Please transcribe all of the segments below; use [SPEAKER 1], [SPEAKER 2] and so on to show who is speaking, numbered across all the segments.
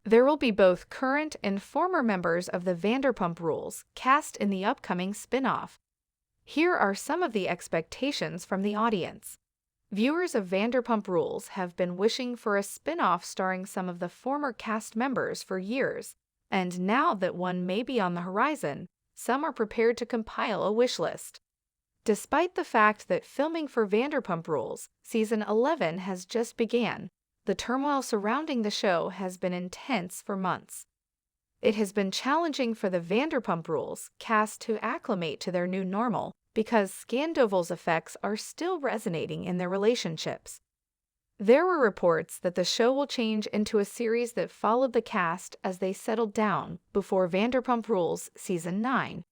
[SPEAKER 1] There will be both current and former members of the Vanderpump Rules cast in the upcoming spin-off. Here are some of the expectations from the audience. Viewers of Vanderpump Rules have been wishing for a spin-off starring some of the former cast members for years, and now that one may be on the horizon, some are prepared to compile a wish list. Despite the fact that filming for Vanderpump Rules Season 11 has just began, the turmoil surrounding the show has been intense for months. It has been challenging for the Vanderpump Rules cast to acclimate to their new normal because Scandoval's effects are still resonating in their relationships. There were reports that the show will change into a series that followed the cast as they settled down before Vanderpump Rules Season 9.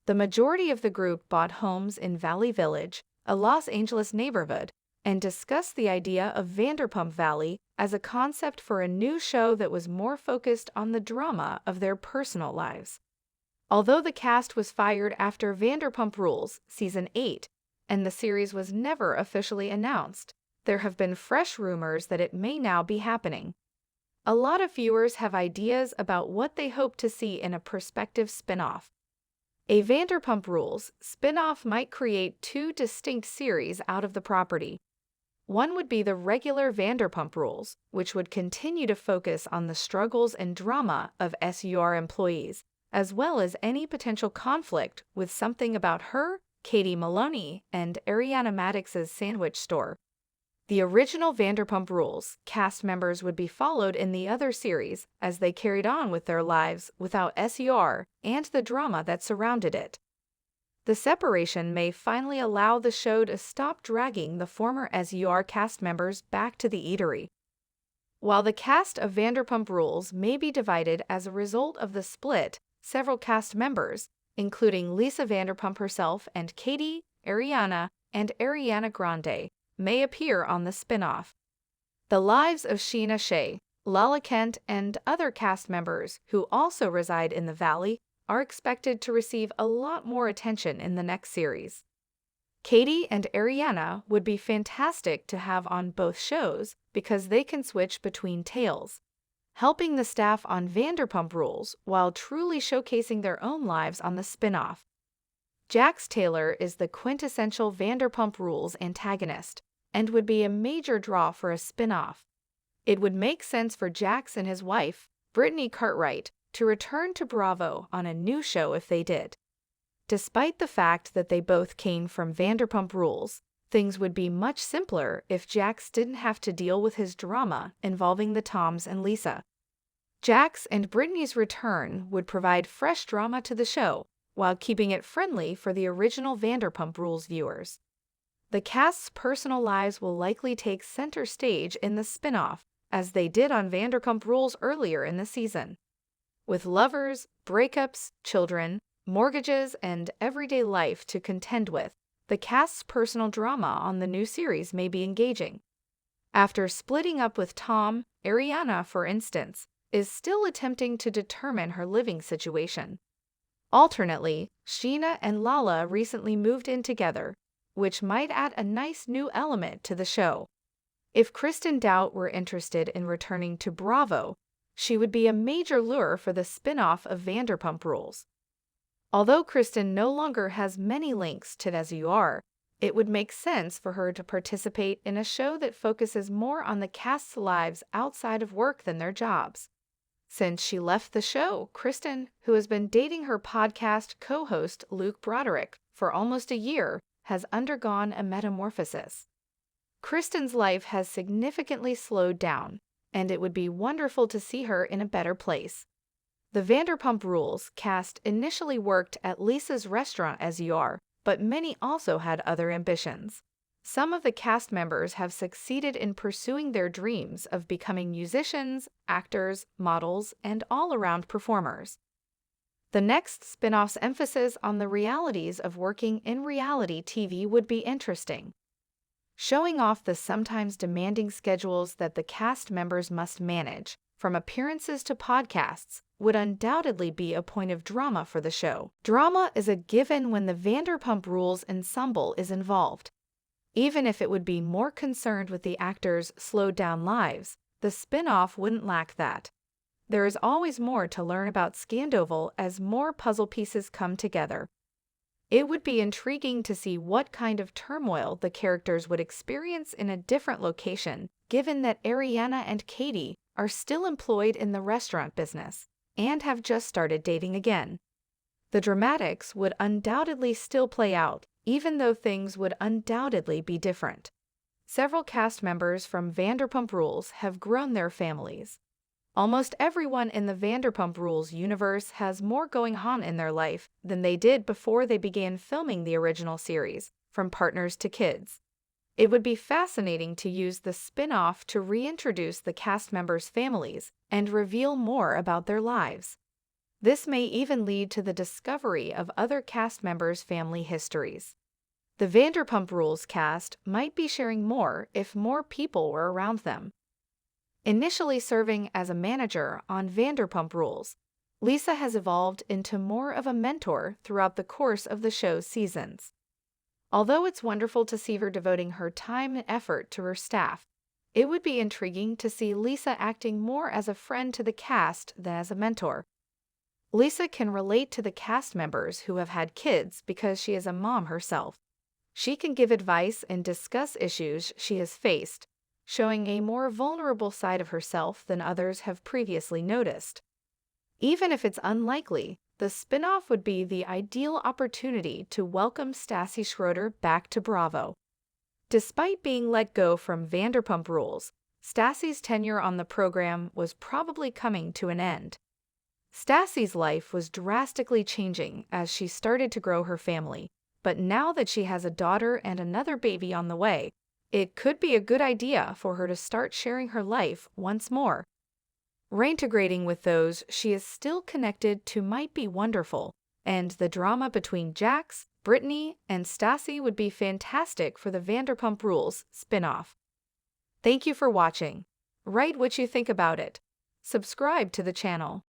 [SPEAKER 1] The majority of the group bought homes in Valley Village, a Los Angeles neighborhood, and discussed the idea of Vanderpump Valley as a concept for a new show that was more focused on the drama of their personal lives. Although the cast was fired after Vanderpump Rules Season 8 and the series was never officially announced, there have been fresh rumors that it may now be happening. A lot of viewers have ideas about what they hope to see in a prospective spin-off. A Vanderpump Rules spin-off might create two distinct series out of the property. One would be the regular Vanderpump Rules, which would continue to focus on the struggles and drama of SUR employees, as well as any potential conflict with Something About Her, Katie Maloney, and Ariana Madix's sandwich store. The original Vanderpump Rules cast members would be followed in the other series as they carried on with their lives without SUR and the drama that surrounded it. The separation may finally allow the show to stop dragging the former SUR cast members back to the eatery. While the cast of Vanderpump Rules may be divided as a result of the split, several cast members, including Lisa Vanderpump herself and Katie, Ariana, and Ariana Grande, may appear on the spin-off. The lives of Sheena Shea, Lala Kent, and other cast members who also reside in the Valley are expected to receive a lot more attention in the next series. Katie and Ariana would be fantastic to have on both shows because they can switch between tales, helping the staff on Vanderpump Rules while truly showcasing their own lives on the spin-off. Jax Taylor is the quintessential Vanderpump Rules antagonist and would be a major draw for a spin-off. It would make sense for Jax and his wife, Brittany Cartwright, to return to Bravo on a new show if they did. Despite the fact that they both came from Vanderpump Rules, things would be much simpler if Jax didn't have to deal with his drama involving the Toms and Lisa. Jax and Brittany's return would provide fresh drama to the show, while keeping it friendly for the original Vanderpump Rules viewers. The cast's personal lives will likely take center stage in the spin-off, as they did on Vanderpump Rules earlier in the season. With lovers, breakups, children, mortgages, and everyday life to contend with, the cast's personal drama on the new series may be engaging. After splitting up with Tom, Ariana, for instance, is still attempting to determine her living situation. Alternately, Sheena and Lala recently moved in together, which might add a nice new element to the show. If Kristen Doubt were interested in returning to Bravo, she would be a major lure for the spin-off of Vanderpump Rules. Although Kristen no longer has many links to SUR, it would make sense for her to participate in a show that focuses more on the cast's lives outside of work than their jobs. Since she left the show, Kristen, who has been dating her podcast co-host Luke Broderick for almost a year, has undergone a metamorphosis. Kristen's life has significantly slowed down, and it would be wonderful to see her in a better place. The Vanderpump Rules cast initially worked at Lisa's restaurant SUR, but many also had other ambitions. Some of the cast members have succeeded in pursuing their dreams of becoming musicians, actors, models, and all-around performers. The next spin-off's emphasis on the realities of working in reality TV would be interesting. Showing off the sometimes demanding schedules that the cast members must manage, from appearances to podcasts, would undoubtedly be a point of drama for the show. Drama is a given when the Vanderpump Rules ensemble is involved. Even if it would be more concerned with the actors' slowed-down lives, the spin-off wouldn't lack that. There is always more to learn about Scandoval as more puzzle pieces come together. It would be intriguing to see what kind of turmoil the characters would experience in a different location, given that Ariana and Katie are still employed in the restaurant business and have just started dating again. The dramatics would undoubtedly still play out, even though things would undoubtedly be different. Several cast members from Vanderpump Rules have grown their families. Almost everyone in the Vanderpump Rules universe has more going on in their life than they did before they began filming the original series, from partners to kids. It would be fascinating to use the spin-off to reintroduce the cast members' families and reveal more about their lives. This may even lead to the discovery of other cast members' family histories. The Vanderpump Rules cast might be sharing more if more people were around them. Initially serving as a manager on Vanderpump Rules, Lisa has evolved into more of a mentor throughout the course of the show's seasons. Although it's wonderful to see her devoting her time and effort to her staff, it would be intriguing to see Lisa acting more as a friend to the cast than as a mentor. Lisa can relate to the cast members who have had kids because she is a mom herself. She can give advice and discuss issues she has faced, showing a more vulnerable side of herself than others have previously noticed. Even if it's unlikely, the spin-off would be the ideal opportunity to welcome Stassi Schroeder back to Bravo. Despite being let go from Vanderpump Rules, Stassi's tenure on the program was probably coming to an end. Stassi's life was drastically changing as she started to grow her family, but now that she has a daughter and another baby on the way, it could be a good idea for her to start sharing her life once more. Reintegrating with those she is still connected to might be wonderful, and the drama between Jax, Brittany, and Stassi would be fantastic for the Vanderpump Rules spin-off. Thank you for watching. Write what you think about it. Subscribe to the channel.